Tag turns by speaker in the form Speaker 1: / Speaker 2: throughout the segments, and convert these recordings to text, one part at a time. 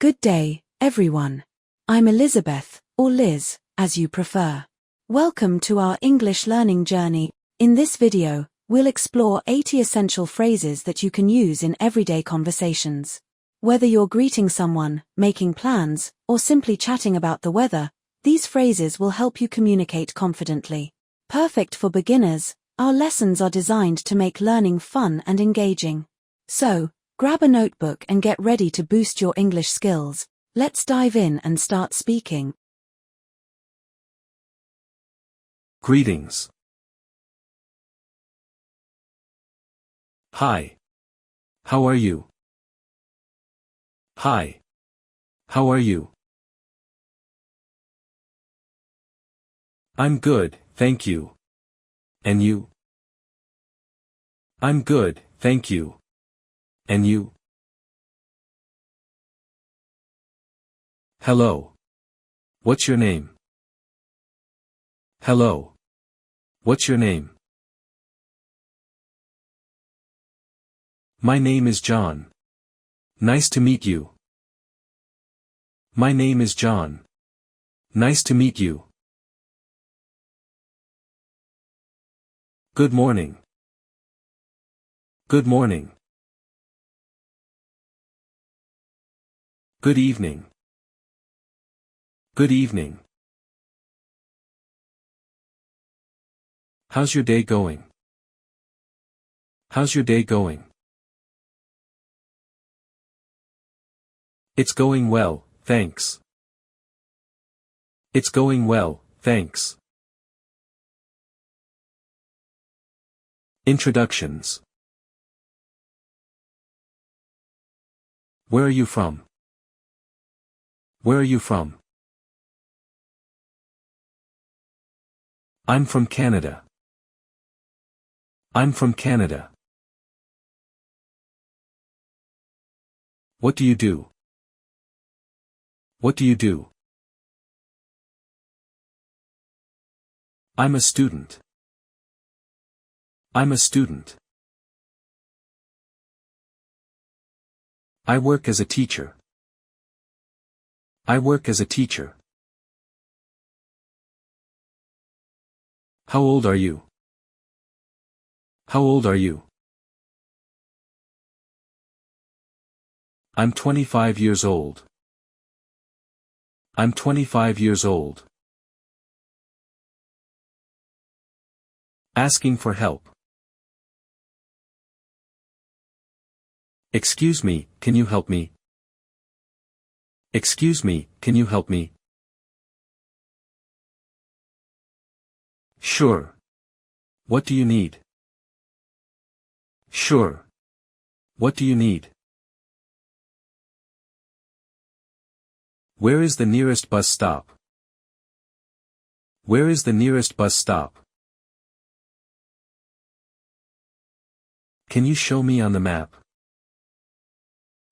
Speaker 1: Good day, everyone. I'm Elizabeth, or Liz, as you prefer. Welcome to our English learning journey. In this video, we'll explore 80 essential phrases that you can use in everyday conversations. Whether you're greeting someone, making plans, or simply chatting about the weather, these phrases will help you communicate confidently. Perfect for beginners, our lessons are designed to make learning fun and engaging. So, grab a notebook and get ready to boost your English skills. Let's dive in and start speaking.
Speaker 2: Greetings. Hi. How are you? Hi. How are you? I'm good, thank you. And you? I'm good, thank you. And you? Hello. What's your name? Hello. What's your name? My name is John. Nice to meet you. My name is John. Nice to meet you. Good morning. Good morning. Good evening. Good evening. How's your day going? How's your day going? It's going well, thanks. It's going well, thanks. Introductions. Where are you from? Where are you from? I'm from Canada. I'm from Canada. What do you do? What do you do? I'm a student. I'm a student. I work as a teacher. I work as a teacher. How old are you? How old are you? I'm 25 years old. I'm 25 years old. Asking for help. Excuse me, can you help me? Excuse me, can you help me? Sure. What do you need? Sure. What do you need? Where is the nearest bus stop? Where is the nearest bus stop? Can you show me on the map?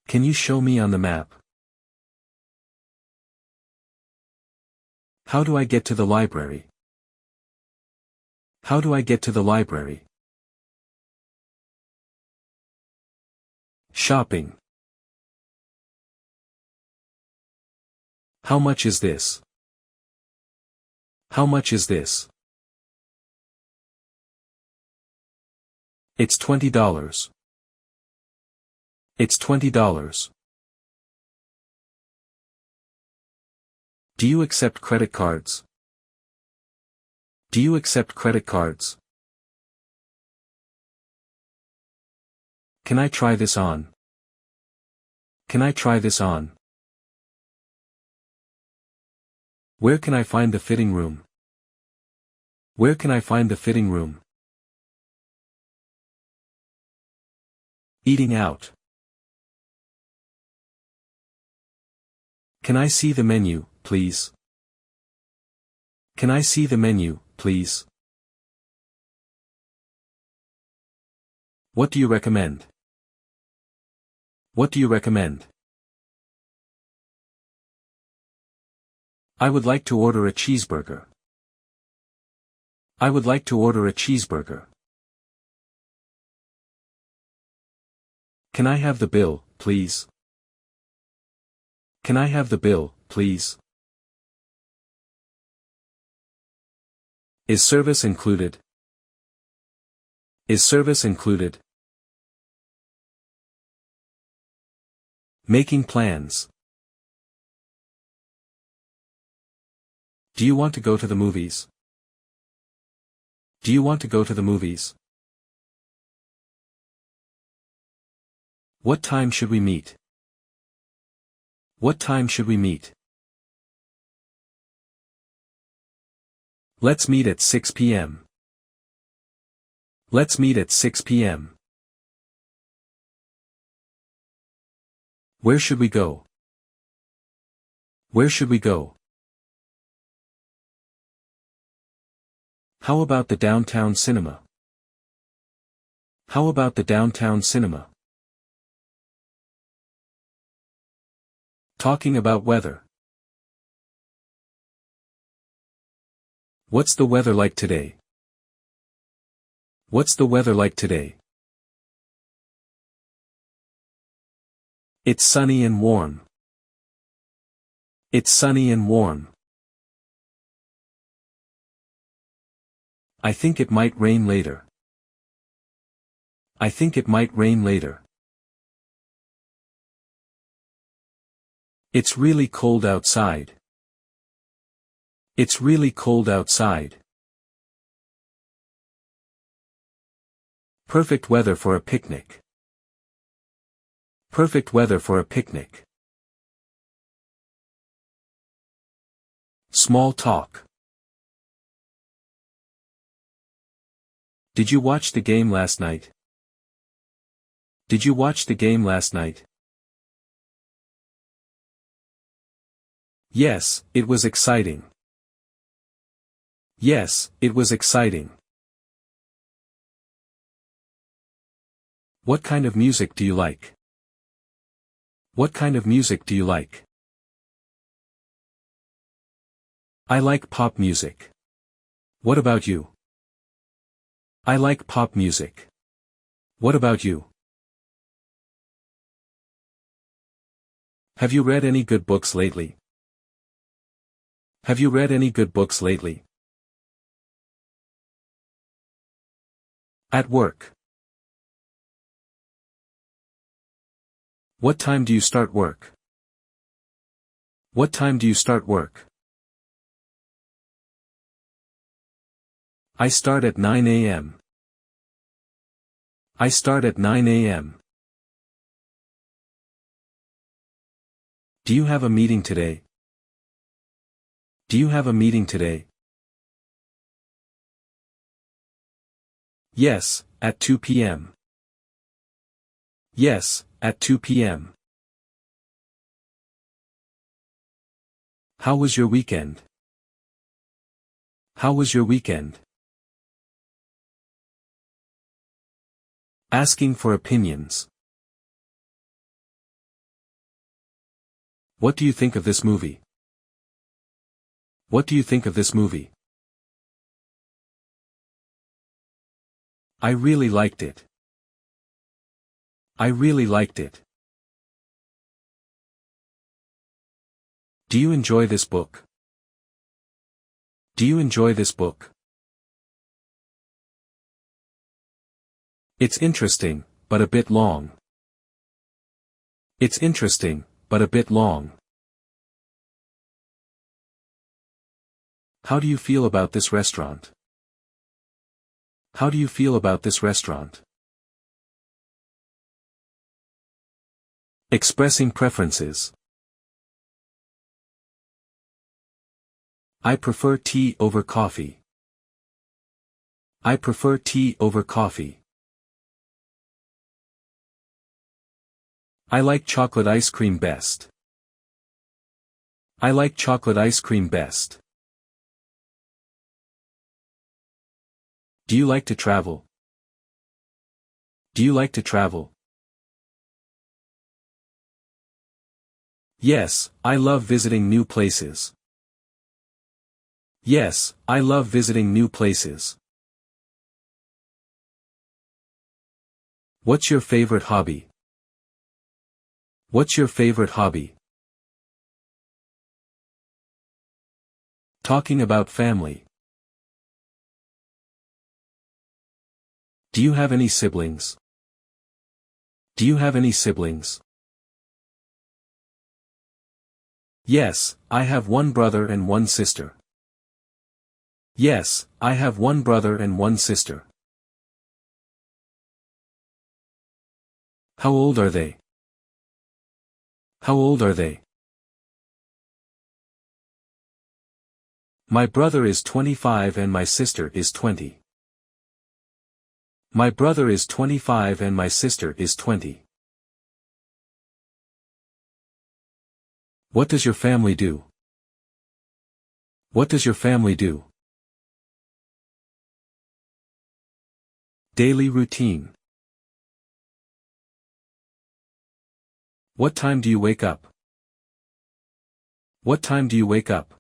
Speaker 2: Can you show me on the map? How do I get to the library? How do I get to the library? Shopping. How much is this? How much is this? It's $20. It's $20. Do you accept credit cards? Do you accept credit cards? Can I try this on? Can I try this on? Where can I find the fitting room? Where can I find the fitting room? Eating out. Can I see the menu, please? Can I see the menu, please? What do you recommend? What do you recommend? I would like to order a cheeseburger. I would like to order a cheeseburger. Can I have the bill, please? Can I have the bill, please? Is service included? Is service included? Making plans. Do you want to go to the movies? Do you want to go to the movies? What time should we meet? What time should we meet? Let's meet at 6 p.m. Let's meet at 6 p.m. Where should we go? Where should we go? How about the downtown cinema? How about the downtown cinema? Talking about weather. What's the weather like today? What's the weather like today? It's sunny and warm. It's sunny and warm. I think it might rain later. I think it might rain later. It's really cold outside. It's really cold outside. Perfect weather for a picnic. Perfect weather for a picnic. Small talk. Did you watch the game last night? Did you watch the game last night? Yes, it was exciting. Yes, it was exciting. What kind of music do you like? What kind of music do you like? I like pop music. What about you? I like pop music. What about you? Have you read any good books lately? Have you read any good books lately? At work. What time do you start work? What time do you start work? I start at 9 a.m. I start at 9 a.m. Do you have a meeting today? Do you have a meeting today? Yes, at 2 p.m. Yes, at 2 p.m. How was your weekend? How was your weekend? Asking for opinions. What do you think of this movie? What do you think of this movie? I really liked it. I really liked it. Do you enjoy this book? Do you enjoy this book? It's interesting, but a bit long. It's interesting, but a bit long. How do you feel about this restaurant? How do you feel about this restaurant? Expressing preferences. I prefer tea over coffee. I prefer tea over coffee. I like chocolate ice cream best. I like chocolate ice cream best. Do you like to travel? Do you like to travel? Yes, I love visiting new places. Yes, I love visiting new places. What's your favorite hobby? What's your favorite hobby? Talking about family. Do you have any siblings? Do you have any siblings? Yes, I have one brother and one sister. Yes, I have one brother and one sister. How old are they? How old are they? My brother is 25 and my sister is 20. My brother is 25 and my sister is 20. What does your family do? What does your family do? Daily routine. What time do you wake up? What time do you wake up?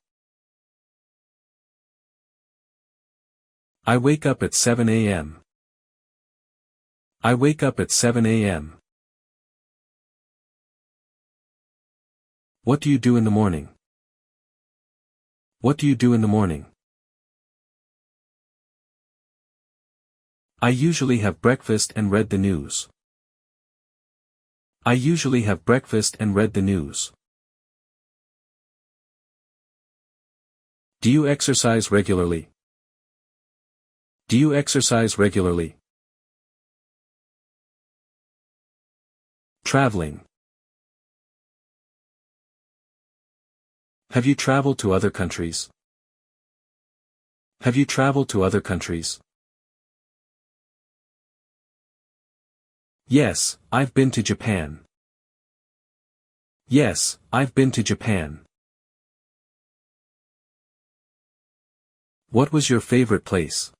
Speaker 2: I wake up at 7 a.m. I wake up at 7 a.m. What do you do in the morning? What do you do in the morning? I usually have breakfast and read the news. I usually have breakfast and read the news. Do you exercise regularly? Do you exercise regularly? Traveling. Have you traveled to other countries? Have you traveled to other countries? Yes, I've been to Japan. Yes, I've been to Japan. What was your favorite place?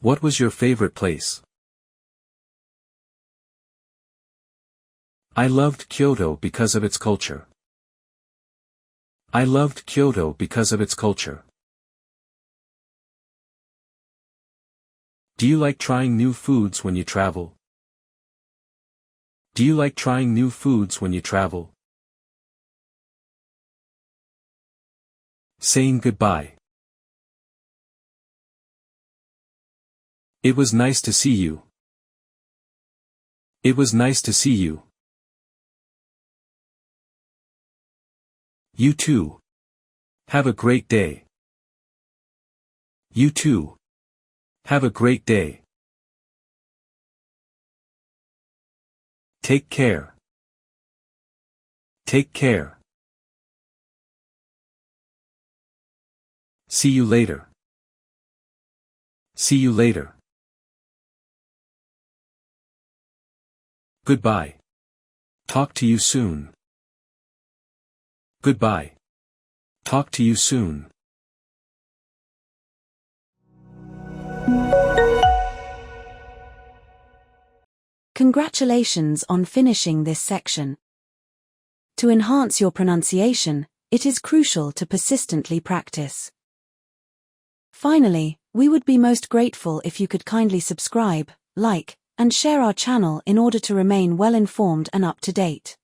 Speaker 2: What was your favorite place? I loved Kyoto because of its culture. I loved Kyoto because of its culture. Do you like trying new foods when you travel? Do you like trying new foods when you travel? Saying goodbye. It was nice to see you. It was nice to see you. You too. Have a great day. You too. Have a great day. Take care. Take care. See you later. See you later. Goodbye. Talk to you soon. Goodbye. Talk to you soon.
Speaker 1: Congratulations on finishing this section. To enhance your pronunciation, it is crucial to persistently practice. Finally, we would be most grateful if you could kindly subscribe, like, and share our channel in order to remain well informed and up to date.